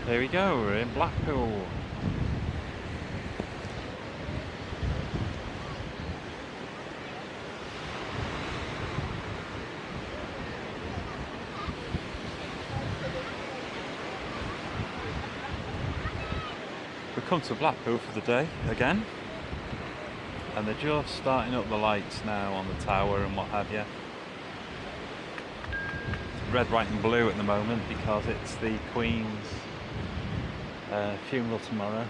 Here we go, we're in Blackpool. We've come to Blackpool for the day again, and they're just starting up the lights now on the tower and what have you. It's red, white and blue at the moment because it's the Queen's funeral tomorrow.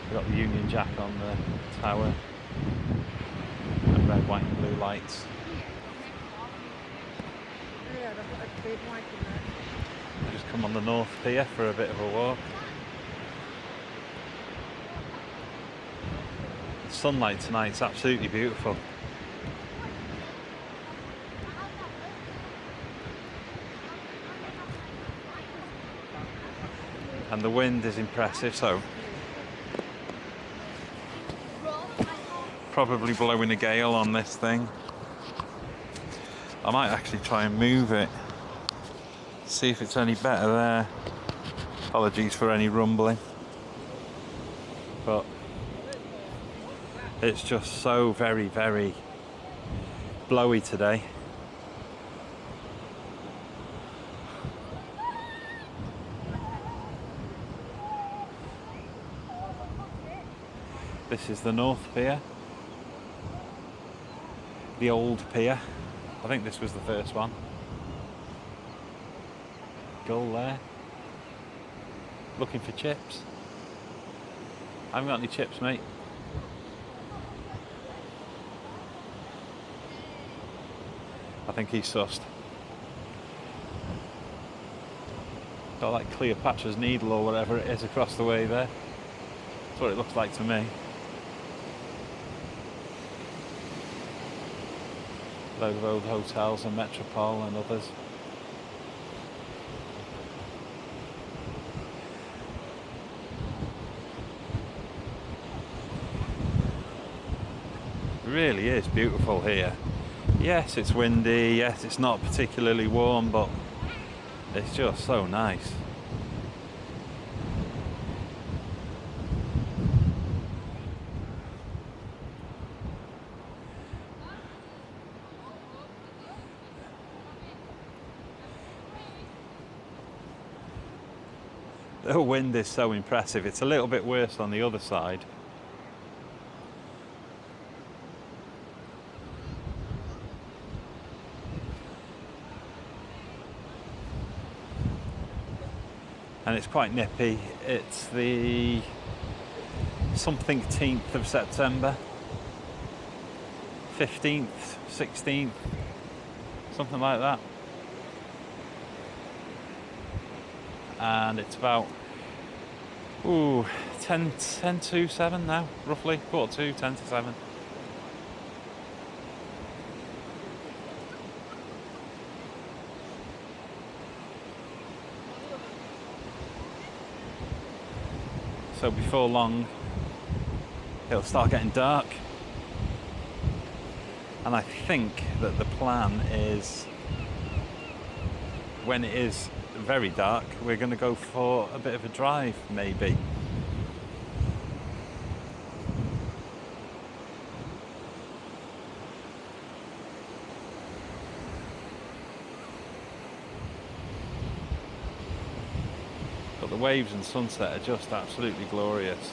We've got the Union Jack on the tower and red, white and blue lights. I've just come on the North Pier for a bit of a walk. The sunlight tonight's absolutely beautiful. And the wind is impressive, so probably blowing a gale on this thing. I might actually try and move it, see if it's any better there. Apologies for any rumbling, but it's just so very, very blowy today. This is the North Pier, the old pier. I think this was the first one. Gull there. Looking for chips. I haven't got any chips, mate. I think he's sussed. Got like Cleopatra's Needle or whatever it is across the way there. That's what it looks like to me. Load of old hotels and Metropole and others. It really is beautiful here. Yes, it's windy, yes, it's not particularly warm, but it's just so nice. The wind is so impressive. It's a little bit worse on the other side. And it's quite nippy. It's the something-teenth of September. 15th, 16th, something like that. And it's about 10 to 7 now, roughly, 4:45, 10 to 7. So before long, it'll start getting dark. And I think that the plan is, when it is very dark, we're going to go for a bit of a drive, maybe. But the waves and sunset are just absolutely glorious.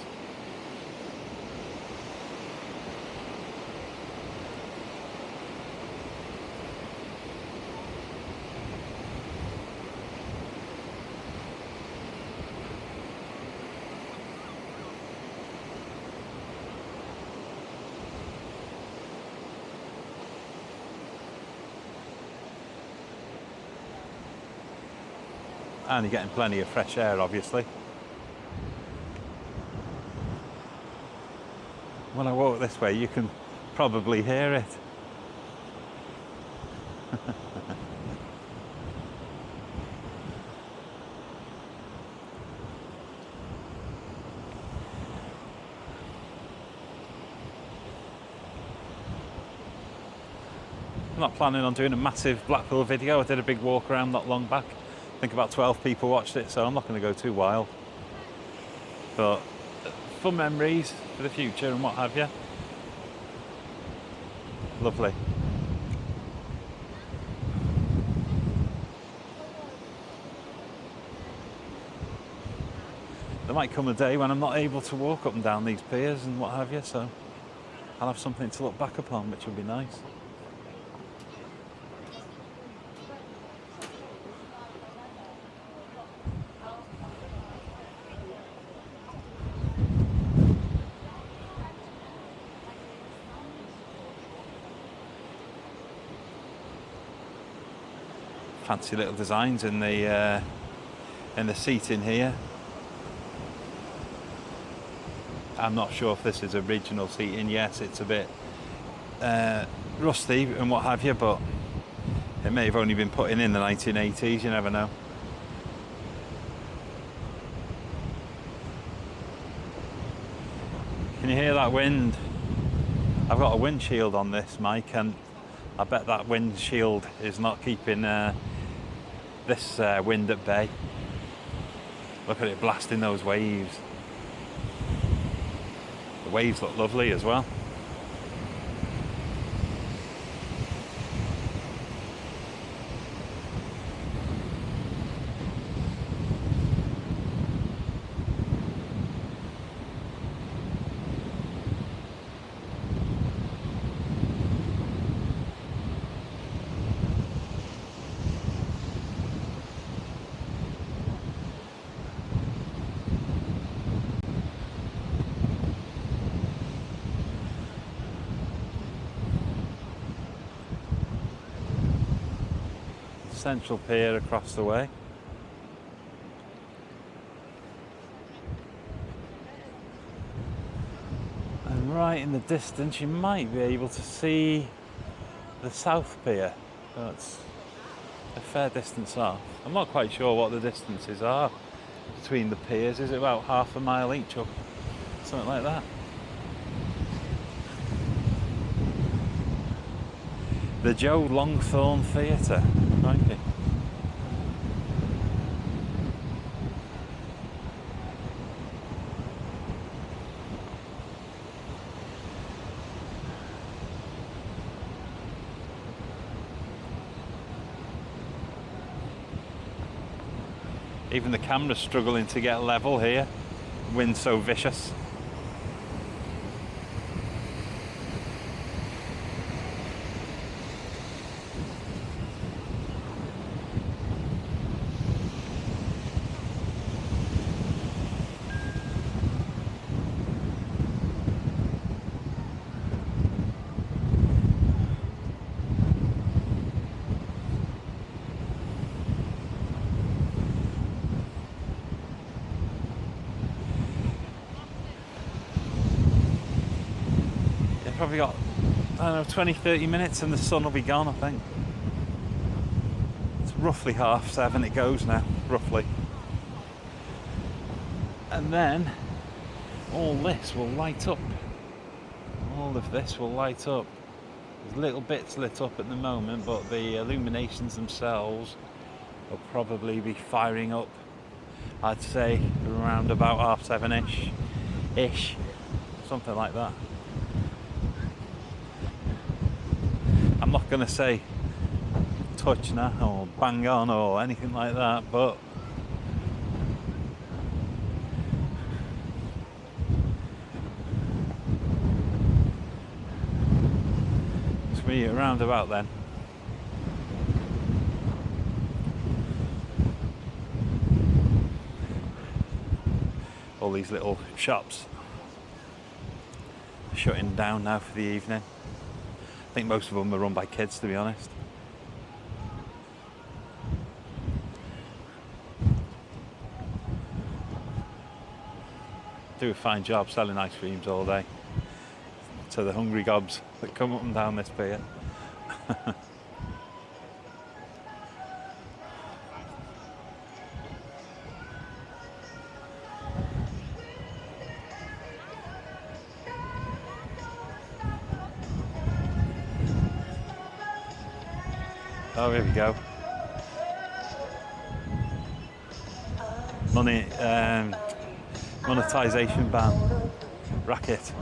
And you're getting plenty of fresh air, obviously. When I walk this way, you can probably hear it. I'm not planning on doing a massive Blackpool video. I did a big walk around not long back. think about 12 people watched it, so I'm not going to go too wild. But fun memories for the future and what have you. Lovely. There might come a day when I'm not able to walk up and down these piers and what have you, so I'll have something to look back upon, which will be nice. Fancy little designs in the seating here. I'm not sure if this is original seating. Yes, it's a bit rusty and what have you, but it may have only been put in the 1980s, you never know. Can you hear that wind? I've got a windshield on this mic, and I bet that windshield is not keeping this wind at bay. Look at it blasting those waves. The waves look lovely as well. Central pier across the way. And right in the distance you might be able to see the South Pier. That's a fair distance off. I'm not quite sure what the distances are between the piers. Is it about half a mile each or something like that? The Joe Longthorne Theatre. Crikey. Even the camera's struggling to get level here. Wind's so vicious. Probably got, I don't know, 20-30 minutes and the sun will be gone, I think. It's roughly 7:30 it goes now, roughly. And then all this will light up. All of this will light up. There's little bits lit up at the moment, but the illuminations themselves will probably be firing up, I'd say, around about 7:30ish, something like that. I'm not going to say touch now or bang on or anything like that, but it's me around about then. All these little shops are shutting down now for the evening. I think most of them are run by kids, to be honest. Do a fine job selling ice creams all day to the hungry gobs that come up and down this pier. Oh, here we go. monetization ban racket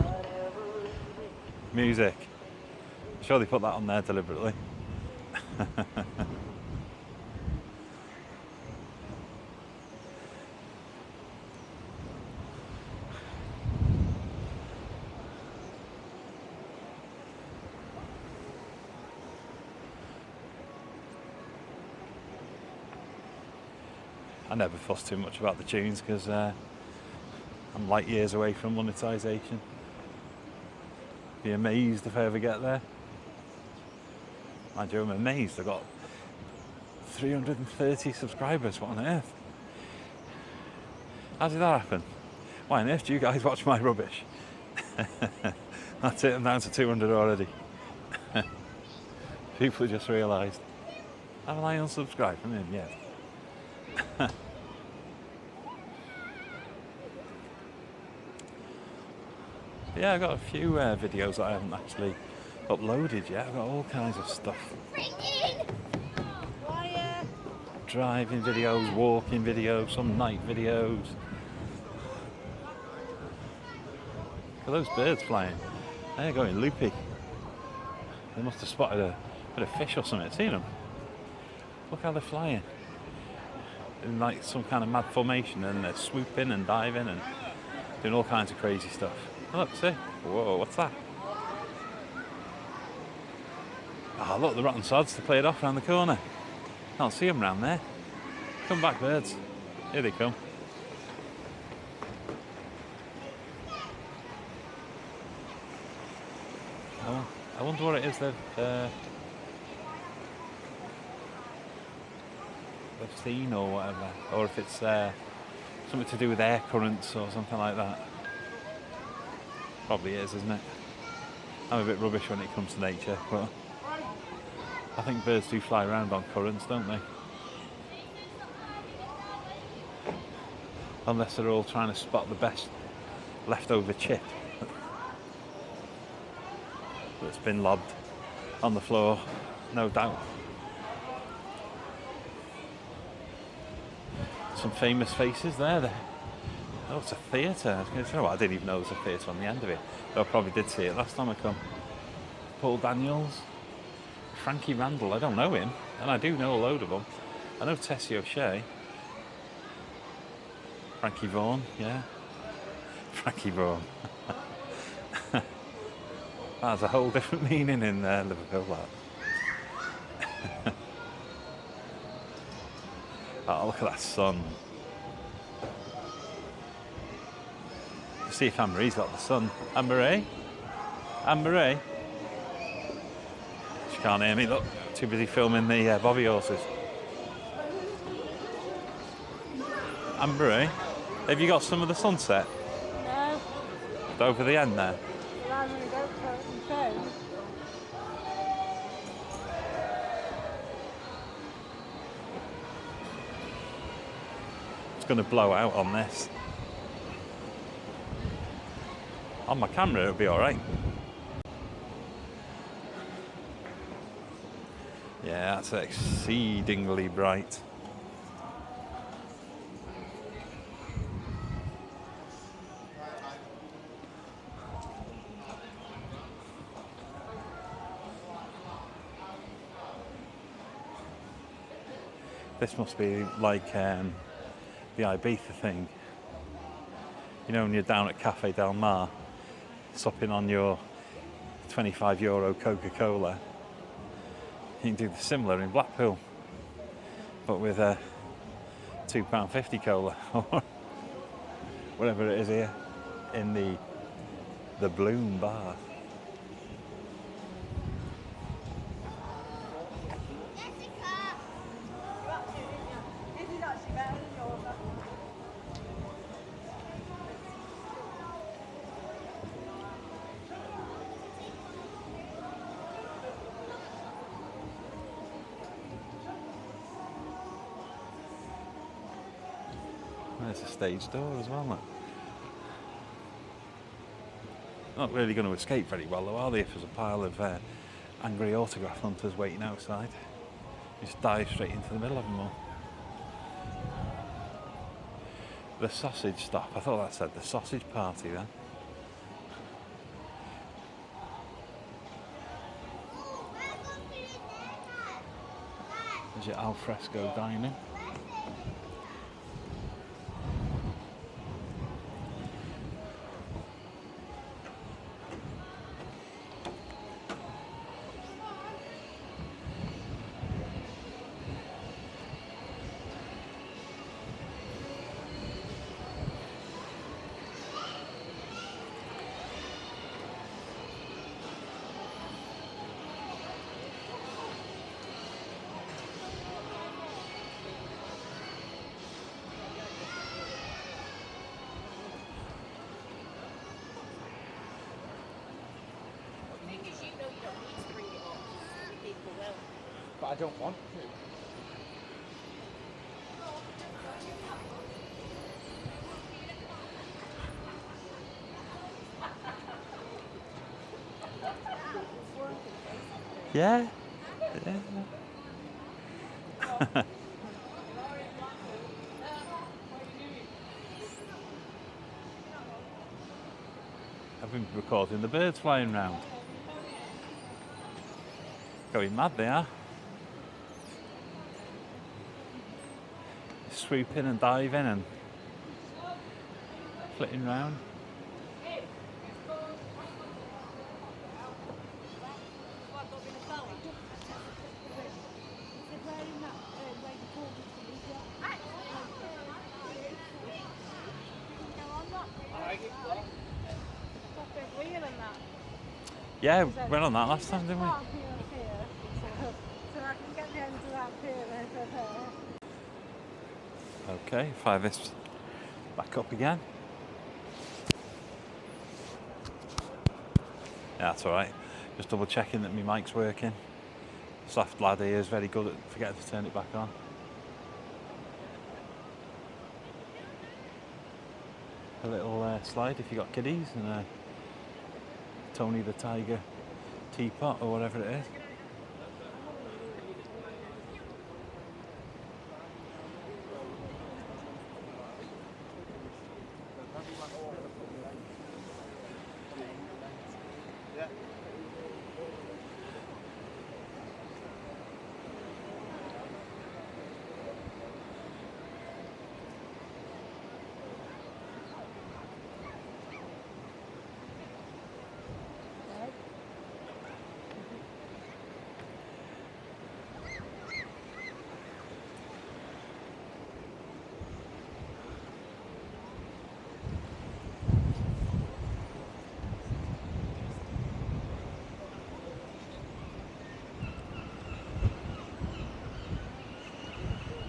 music. I'm sure they put that on there deliberately. I never fuss too much about the tunes because I'm light years away from monetization. Be amazed if I ever get there. Mind you, I'm amazed. I've got 330 subscribers. What on earth? How did that happen? Why on earth do you guys watch my rubbish? That's it, I'm down to 200 already. People just realised. Haven't I unsubscribed from him yet? Yeah, I've got a few videos that I haven't actually uploaded yet. I've got all kinds of stuff. Driving videos, walking videos, some night videos. Look at those birds flying. They're going loopy. They must have spotted a bit of fish or something. Seen them? Look how they're flying. In like some kind of mad formation, and they're swooping and diving and doing all kinds of crazy stuff. Look, see? Whoa, what's that? Oh, look, the rotten sods, they played off round the corner. Can't see them round there. Come back, birds. Here they come. Oh, I wonder what it is they've seen or whatever. Or if it's something to do with air currents or something like that. Probably is, isn't it? I'm a bit rubbish when it comes to nature, but I think birds do fly around on currents, don't they? Unless they're all trying to spot the best leftover chip that's been lobbed on the floor, no doubt. Some famous faces there. Oh, it's a theatre. I was going to say, well, I didn't even know there was a theatre on the end of it. But I probably did see it last time I come. Paul Daniels, Frankie Randall, I don't know him, and I do know a load of them. I know Tessie O'Shea. Frankie Vaughan, yeah. Frankie Vaughan. That's a whole different meaning in Liverpool, that. Oh, look at that sun. See if Anne-Marie's got the sun. Anne-Marie? Anne-Marie? She can't hear me, look. Too busy filming the bobby horses. Anne-Marie, have you got some of the sunset? No. Over the end there? Well, I'm going to go for it and phone. It's going to blow out on this. On my camera it'll be alright. Yeah, that's exceedingly bright. This must be like the Ibiza thing. You know when you're down at Cafe Del Mar, supping on your €25 Coca-Cola. You can do the similar in Blackpool, but with a £2.50 cola or whatever it is here in the Bloom bar. There's a stage door as well, look. Not really going to escape very well though, are they, if there's a pile of angry autograph hunters waiting outside? You just dive straight into the middle of them all. The sausage stop. I thought that said the sausage party then. There's your al fresco dining. But I don't want to. Yeah. Yeah. I've been recording the birds flying round. Going mad they are. Swooping and diving and flitting round. Yeah, we went on that last time, didn't we? So I can get the end of that pier there. Okay, fire this back up again. Yeah, that's alright. Just double checking that my mic's working. Soft lad here is very good at forgetting to turn it back on. A little slide if you got kiddies, and a Tony the Tiger teapot or whatever it is.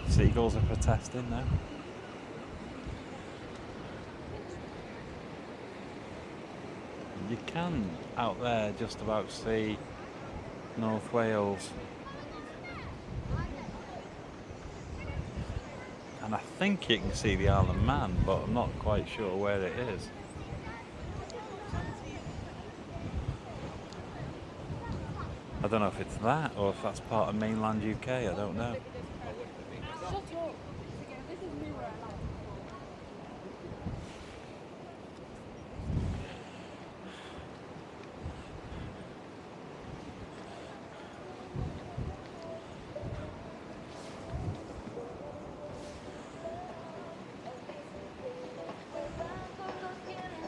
Seagulls are protesting now. You can out there just about see North Wales. And I think you can see the Isle of Man, but I'm not quite sure where it is. I don't know if it's that or if that's part of mainland UK, I don't know.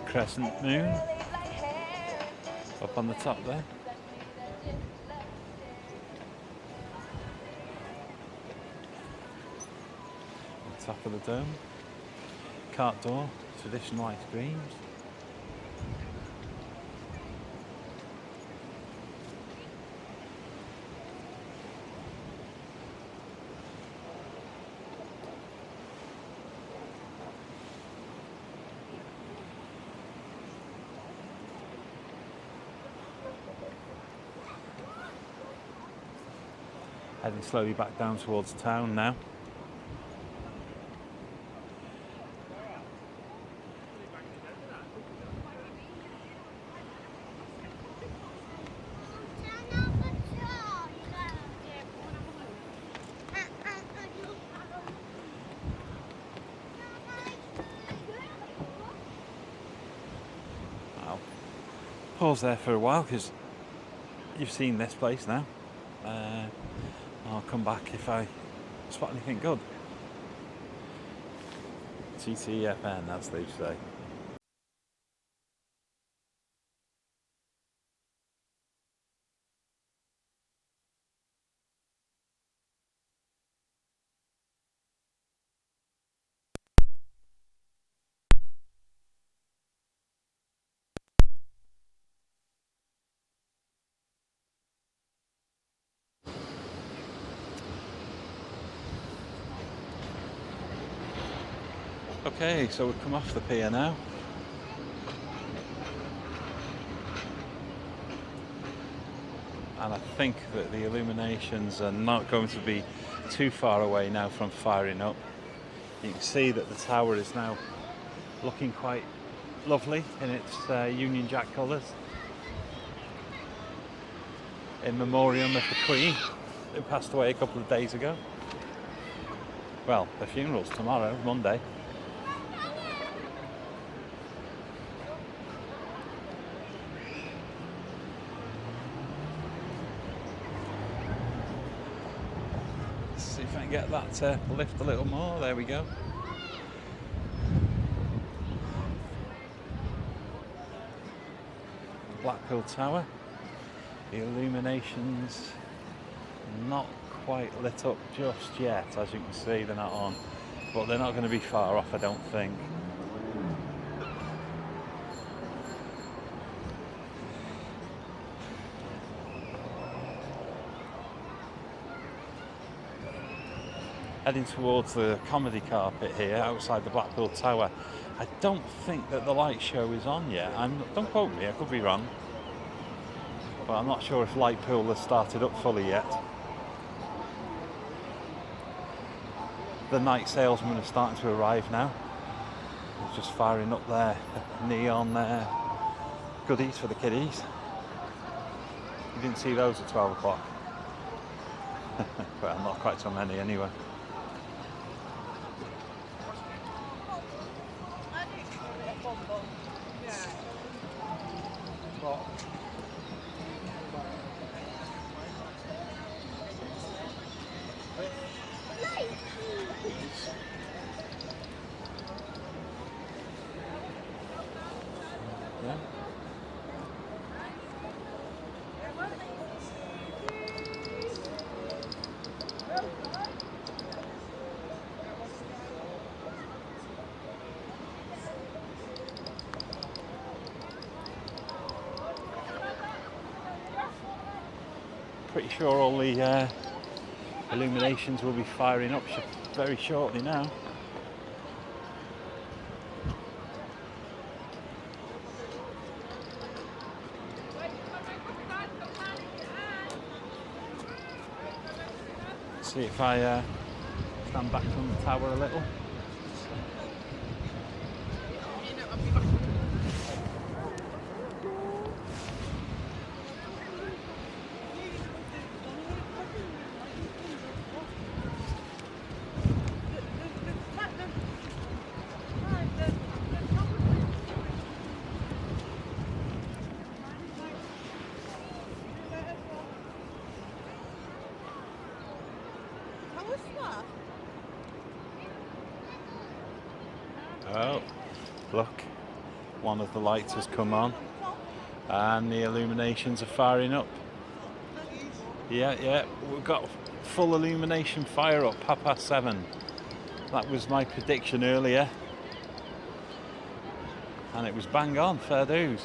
Crescent moon up on the top there. On top of the dome. Cart door, traditional ice creams. Heading slowly back down towards town now. pause there for a while because you've seen this place now. I'll come back if I spot anything good. TTFN, as they say. Okay, so we've come off the pier now. And I think that the illuminations are not going to be too far away now from firing up. You can see that the tower is now looking quite lovely in its Union Jack colours. In memoriam of the Queen, who passed away a couple of days ago. Well, the funeral's tomorrow, Monday. See if I can get that to lift a little more. There we go. Blackpool Tower. The illuminations not quite lit up just yet, as you can see, they're not on. But they're not going to be far off, I don't think. Heading towards the comedy carpet here outside the Blackpool Tower. I don't think that the light show is on yet. Don't quote me, I could be wrong. But I'm not sure if Lightpool has started up fully yet. The night salesmen are starting to arrive now. They're just firing up their neon goodies for the kiddies. You didn't see those at 12 o'clock. Well, not quite so many anyway. Yeah. Pretty sure all the illuminations will be firing up very shortly now. See if I stand back from the tower a little. Oh, look, one of the lights has come on and the illuminations are firing up. Yeah, we've got full illumination fire up, 7:30. That was my prediction earlier. And it was bang on, fair dues.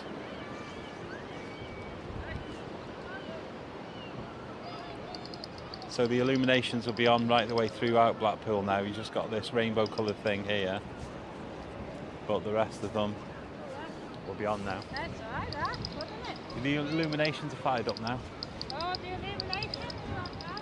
So the illuminations will be on right the way throughout Blackpool now. You've just got this rainbow coloured thing here. But the rest of them will be on now. That's all right, that, wasn't it? The illuminations are fired up now. Oh, the illuminations are on that,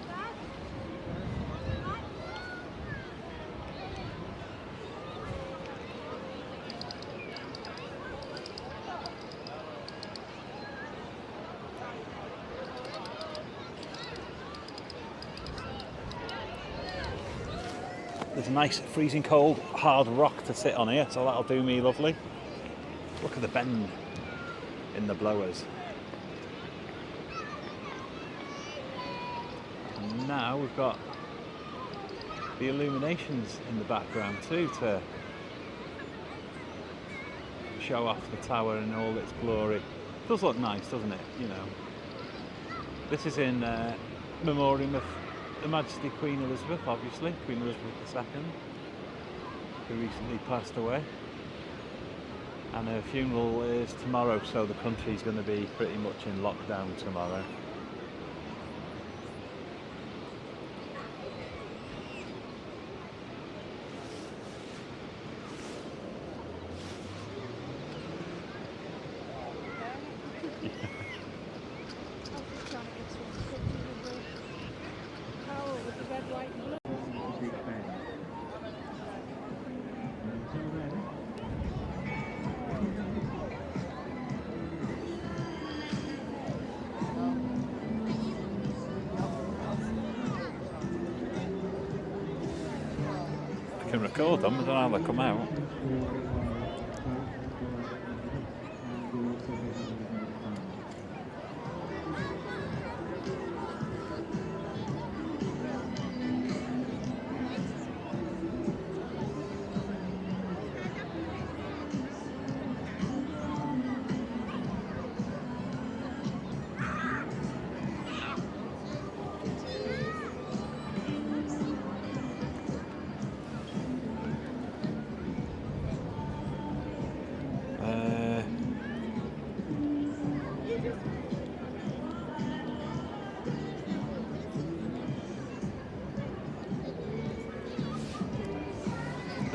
There's a nice freezing cold hard rock to sit on here, so that'll do me lovely. Look at the bend. in the blowers. And now we've got the illuminations in the background too to show off the tower in all its glory. It does look nice, doesn't it? You know, this is in memoriam of Her Majesty Queen Elizabeth, obviously, Queen Elizabeth II, who recently passed away. And her funeral is tomorrow, so the country's going to be pretty much in lockdown tomorrow. I can record them, I don't know how they come out.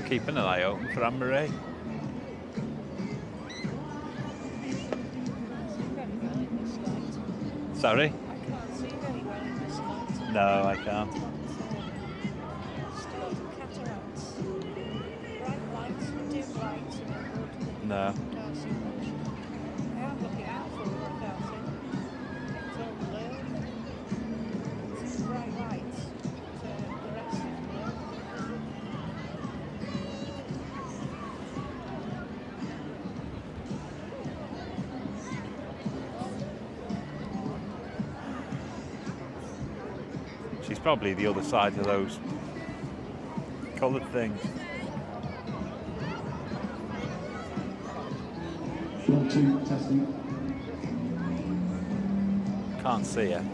Keeping an eye open for Anne-Marie. Sorry? I can't see very well in this light. No, I can't. Still cataracts. Bright lights, dim lights, and No. can't see much. I am looking out for it, I can't see. It's all blurred. It's bright lights, but the rest is blurred. She's probably the other side of those coloured things. 1, 2, testing. Can't see her.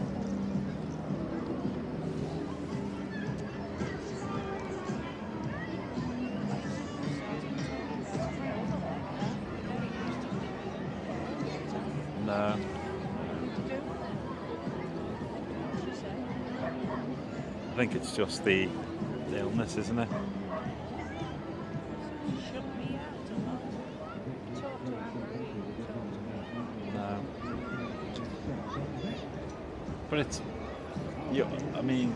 No. I think it's just the illness, isn't it? Shut me out a lot. Talk to Anne-Marie. Talk to me. No. But it's, I mean,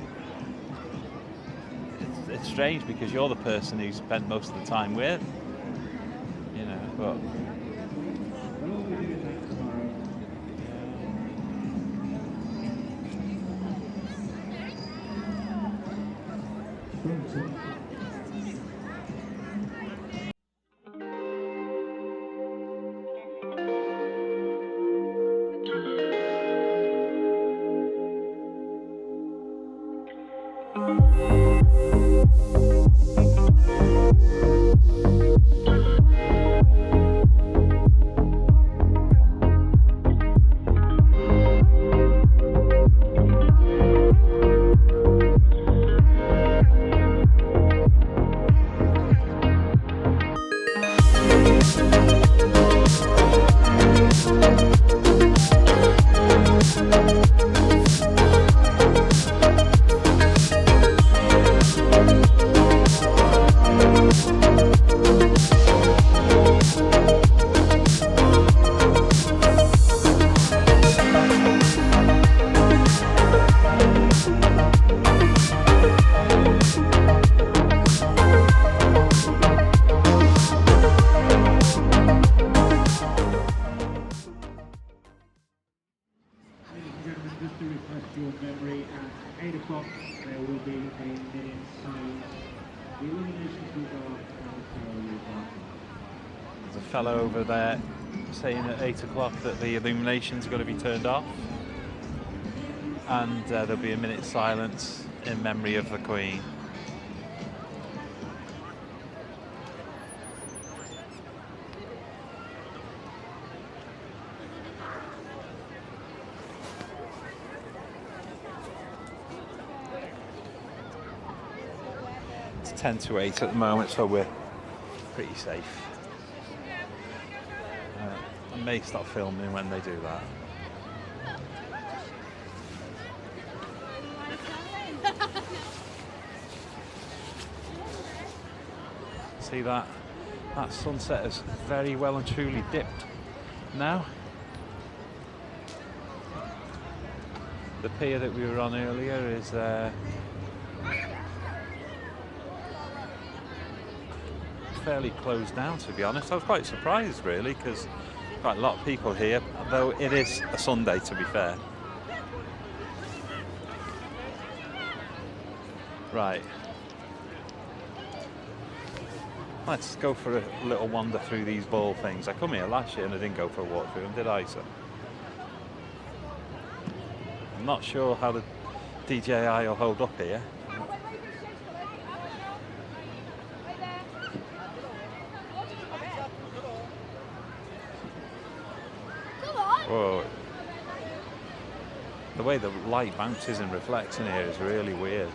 it's strange because you're the person who spent most of the time with, you know, but Just to refresh your memory, at 8 o'clock there will be a minute silence. The illuminations will go off and the tower will go off. there's a fellow over there saying at 8 o'clock that the illuminations are going to be turned off, and there'll be a minute's silence in memory of the Queen. It's 10 to 8 at the moment, so we're pretty safe. I may stop filming when they do that. See that? That sunset is very well and truly dipped now. The pier that we were on earlier is fairly closed down, to be honest. I was quite surprised, really, because quite a lot of people here, though it is a Sunday, to be fair. Right. Let's go for a little wander through these ball things. I come here last year and I didn't go for a walk through them, did I, sir? I'm not sure how the DJI will hold up here. Whoa. The way the light bounces and reflects in here is really weird.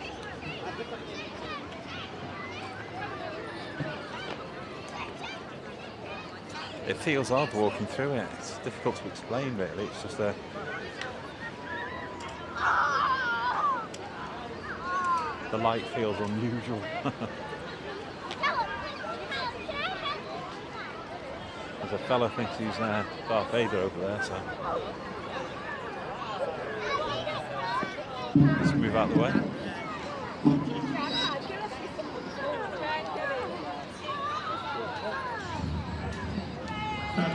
It feels odd walking through it. It's difficult to explain, really. It's just the light feels unusual. There's a fella thinks he's Darth Vader over there, so let's move out the way.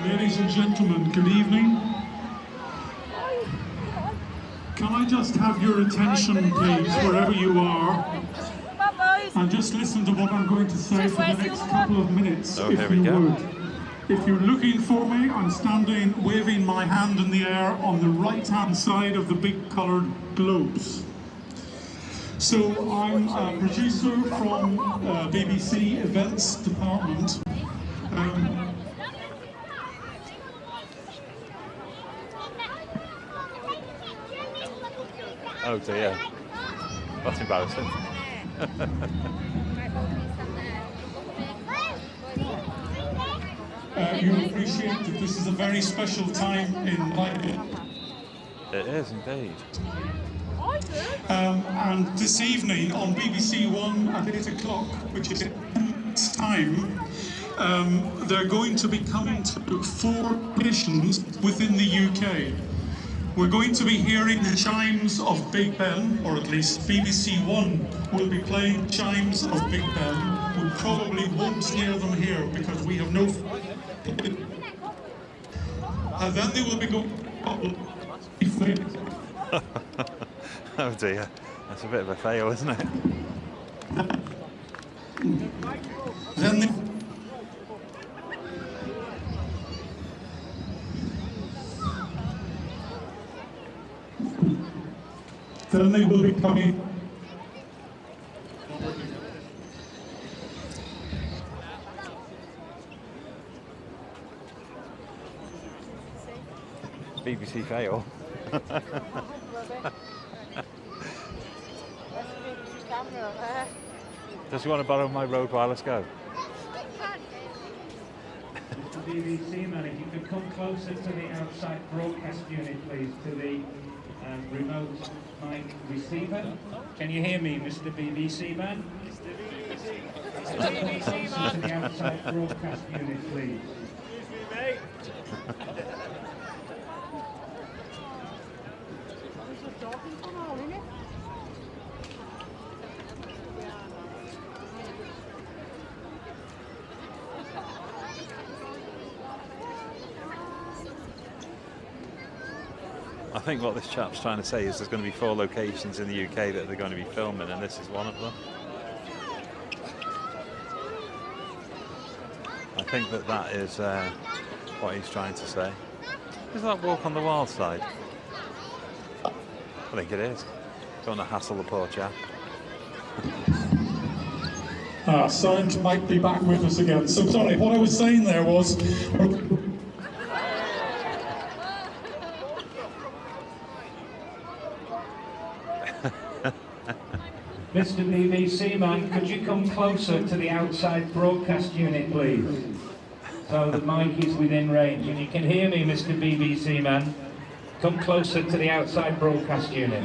Ladies and gentlemen, good evening. Can I just have your attention, please, wherever you are, and just listen to what I'm going to say for the next couple of minutes, if you would. If you're looking for me, I'm standing waving my hand in the air on the right-hand side of the big coloured globes. So I'm a producer from BBC Events Department. Oh dear, that's embarrassing. You appreciate that this is a very special time in life. It is indeed. And this evening on BBC One at 8 o'clock, which is its time, they're going to be coming to 4 stations within the UK. We're going to be hearing the chimes of Big Ben, or at least BBC One will be playing chimes of Big Ben. We probably won't hear them here because we have no... And then they will be going... Oh dear, that's a bit of a fail, isn't it? Then they will be coming. BBC fail. Does you want to borrow my Rode Wireless Go? BBC man, if you could come closer to the outside broadcast unit, please, to the remote mic receiver. Can you hear me, Mr. BBC man? Mr. BBC man. To the outside broadcast unit, please. Excuse me, mate. I think what this chap's trying to say is there's going to be 4 locations in the UK that they're going to be filming, and this is one of them. I think that is what he's trying to say. Is that walk on the wild side? I think it is. Don't want to hassle the poor chap. Sarge might be back with us again. So sorry, what I was saying there was... Mr. BBC man, could you come closer to the outside broadcast unit, please? So the mic is within range. And you can hear me, Mr. BBC man. Come closer to the outside broadcast unit.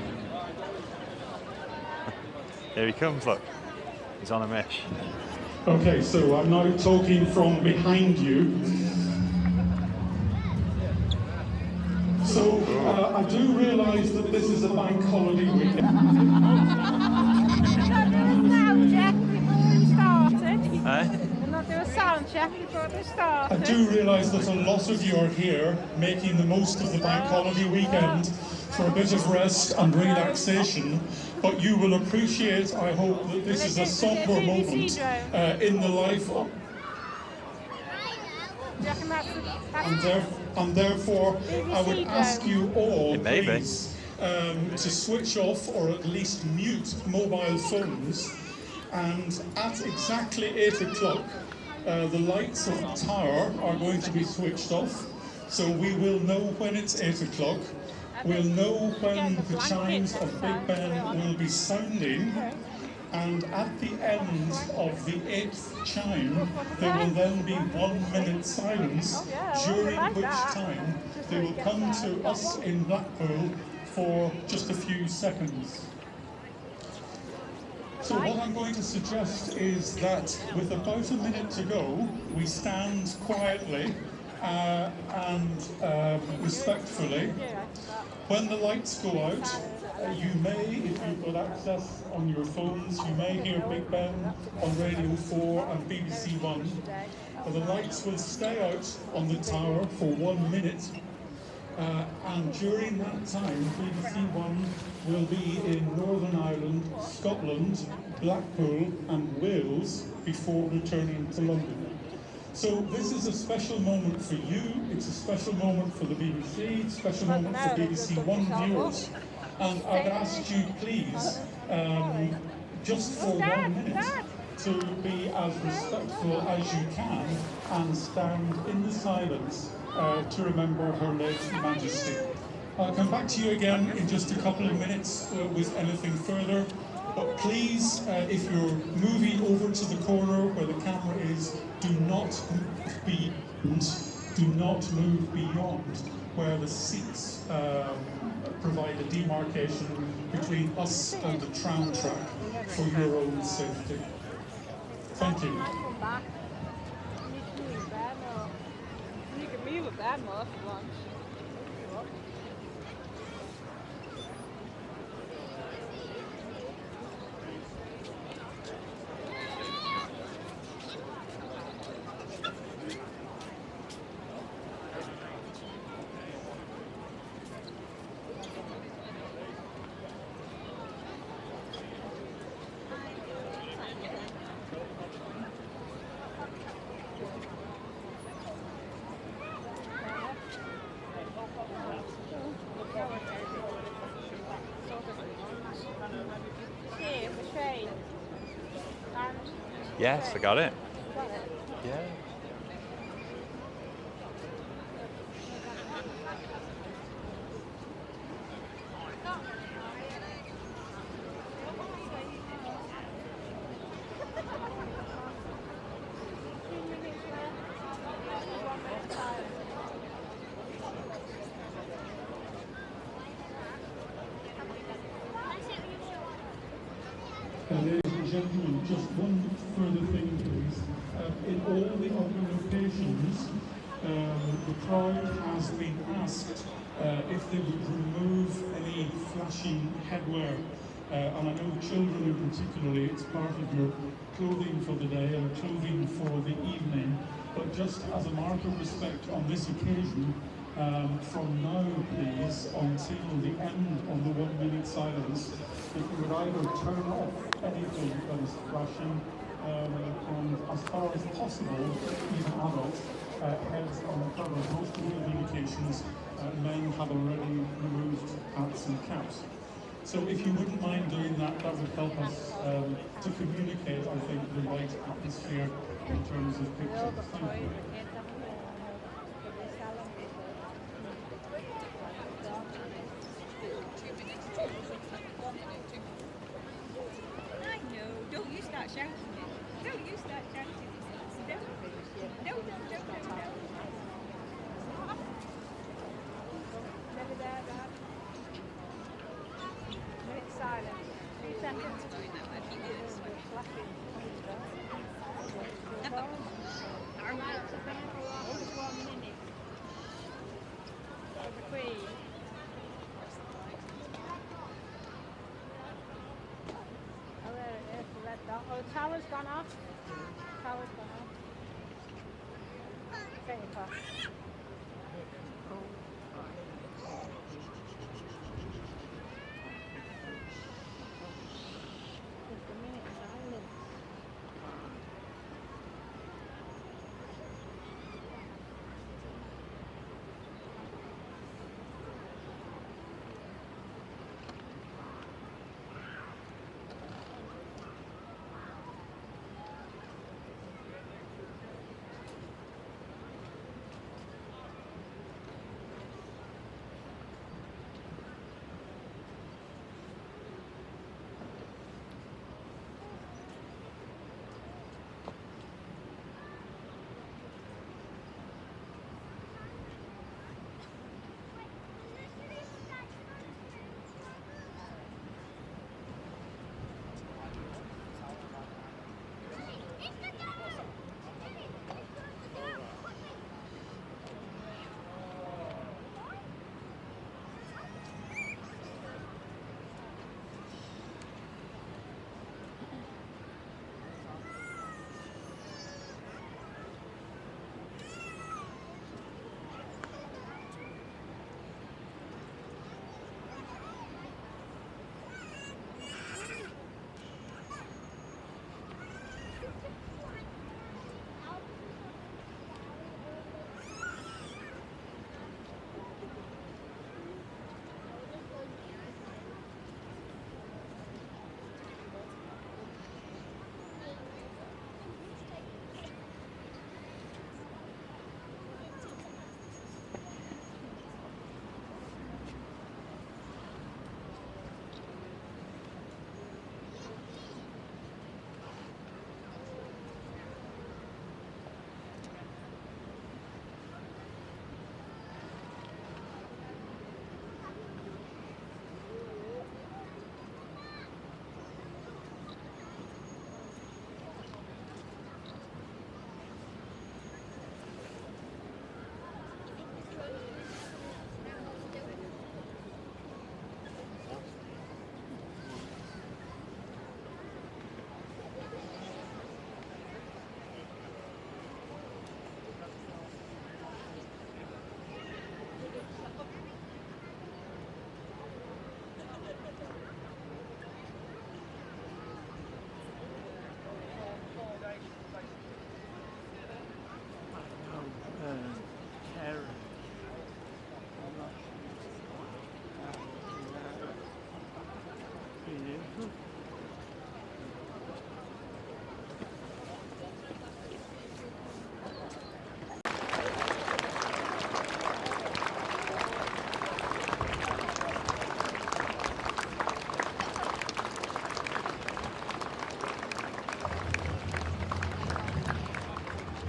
Here he comes, look. He's on a mesh. Okay, so I'm now talking from behind you. So I do realise that this is a bank holiday weekend. I do realise that a lot of you are here making the most of the bank holiday weekend for a bit of rest and relaxation, but you will appreciate, I hope, that this is a sombre moment in the life of... And therefore, I would ask you all, please, to switch off or at least mute mobile phones, and at exactly 8 o'clock, the lights of the tower are going to be switched off, so we will know when it's 8 o'clock. We'll know when the chimes of Big Ben will be sounding, and at the end of the 8th chime, there will then be 1 minute silence, during which time they will come to us in Blackpool for just a few seconds. So what I'm going to suggest is that with about a minute to go, we stand quietly and respectfully. When the lights go out, you may, if you've got access on your phones, you may hear Big Ben on Radio 4 and BBC One. But the lights will stay out on the tower for 1 minute. And during that time, BBC One will be in Northern Ireland, Scotland, Blackpool and Wales before returning to London. So this is a special moment for you, it's a special moment for the BBC, it's a special moment for BBC One viewers. And I'd ask you, please, just for 1 minute, to be as respectful as you can and stand in the silence to remember Her late Majesty. I'll come back to you again in just a couple of minutes with anything further. But please, if you're moving over to the corner where the camera is, do not move beyond where the seats provide a demarcation between us and the tram track for your own safety. Thank you. You can move with that more if you want. Yes, I got it. Yeah. Ladies and gentlemen, just one further thing, please. In all the other locations, the crowd has been asked if they would remove any flashing headwear. And I know children in particularly, it's part of your clothing for the day or clothing for the evening. But just as a mark of respect on this occasion, from now, please, until the end of the 1 minute silence, if you would either turn off anything that is flashing, and as far as possible, even adults, heads on the cover. Most of the illuminations, men have already removed hats and caps. So if you wouldn't mind doing that, that would help us to communicate, I think, the right atmosphere in terms of pictures. Thank you. Don't you start shouting it. Don't you start shouting it. No. Never there, Dad. Minute silence. 2 seconds. Just 1 minute. The Queen. Oh, there it is, the red dot. Oh, the tower's gone off. Tower's gone off. Take it off. Just a minute silence.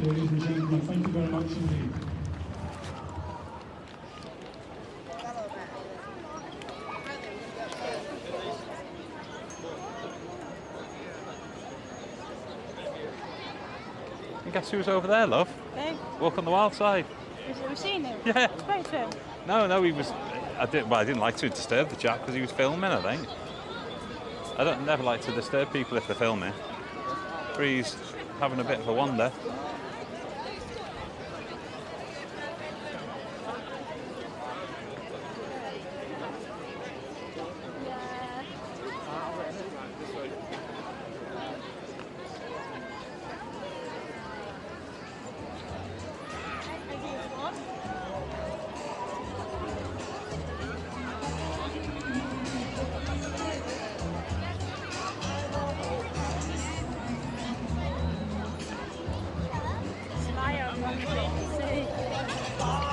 Ladies and gentlemen, thank you very much indeed. And guess who was over there, love? Hey, Walk on the wild side. have we seen him? Yeah. Spoke to him. No, he was. I didn't like to disturb the chap because he was filming, I think. I don't never like to disturb people if they're filming. But he's having a bit of a wander.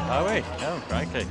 Are we? Oh, crikey.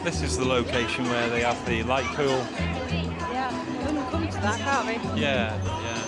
This is the location where they have the light pool. Yeah, we can come to that, can't we? Yeah, yeah.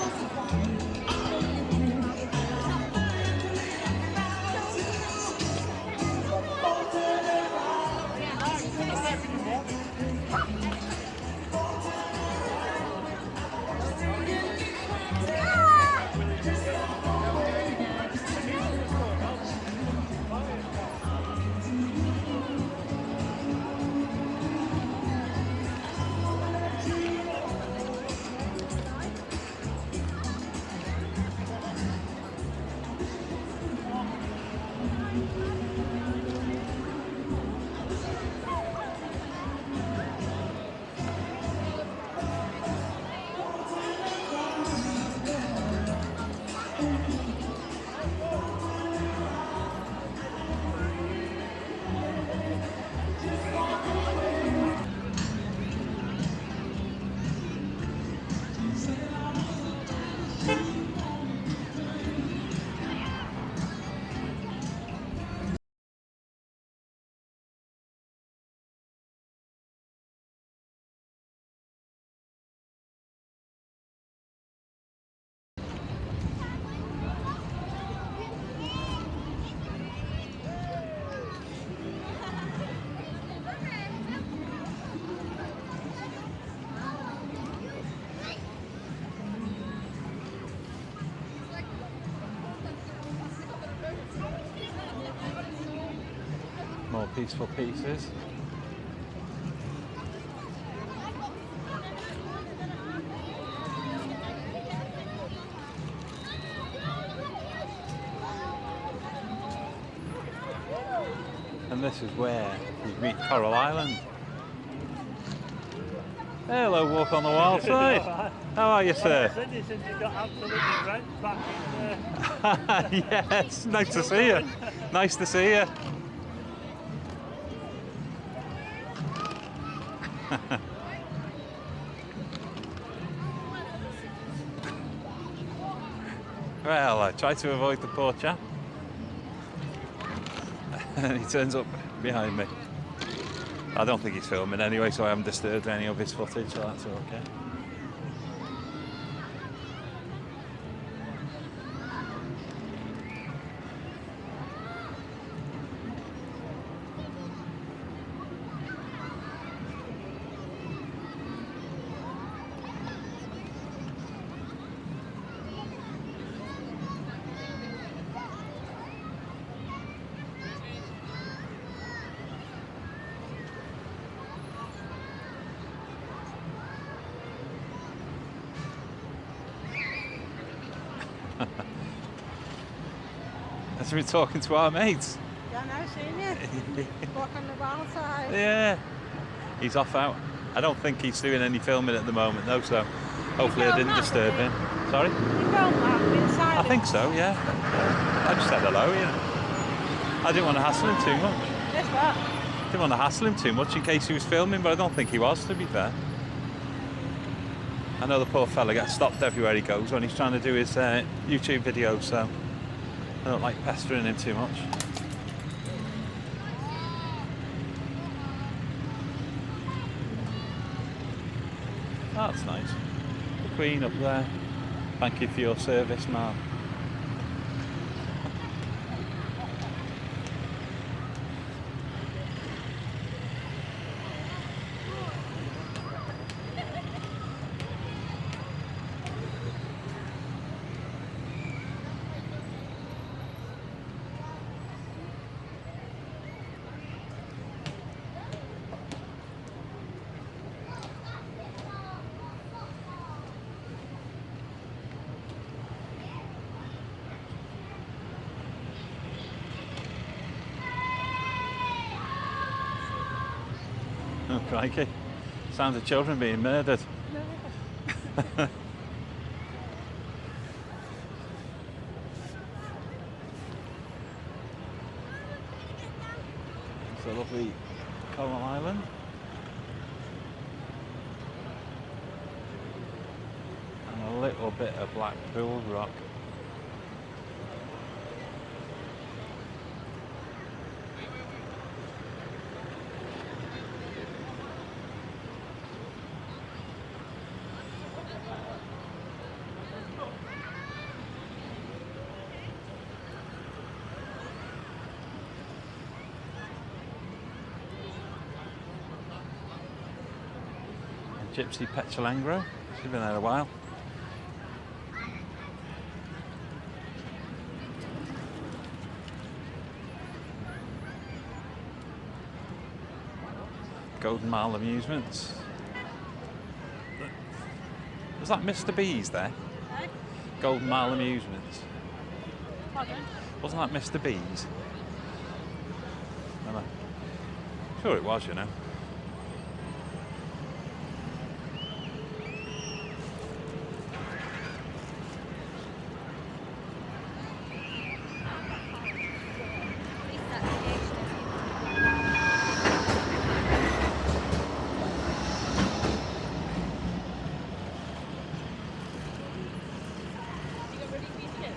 More peaceful pieces. And this is where you meet Coral Island. Hello, Walk on the Wild Side. How are you, sir? Yes, nice to see you. Nice to see you. Well, I try to avoid the poor chap. And he turns up behind me. I don't think he's filming anyway, so I haven't disturbed any of his footage, so that's okay. As we're talking to our mates. Yeah, no, seen you. Walk on the wild side. Yeah. He's off out. I don't think he's doing any filming at the moment though, so hopefully I didn't disturb him. Sorry? You filmed that inside. I think so, yeah. I just said hello, you know. I didn't want to hassle him too much. This what? Didn't want to hassle him too much in case he was filming, but I don't think he was, to be fair. I know the poor fella gets stopped everywhere he goes when he's trying to do his YouTube videos, so I don't like pestering him too much. That's nice. The Queen up there. Thank you for your service, ma'am. Oh, crikey. Sounds of children being murdered. It's a lovely coral island. And a little bit of Blackpool rock. Gypsy Petulangro. She's been there a while. Golden Mile Amusements. Was that Mr. B's there? Eh? Golden Mile Amusements. Pardon? Wasn't that Mr. B's? No, no. Sure it was, you know. You got ready for your trip?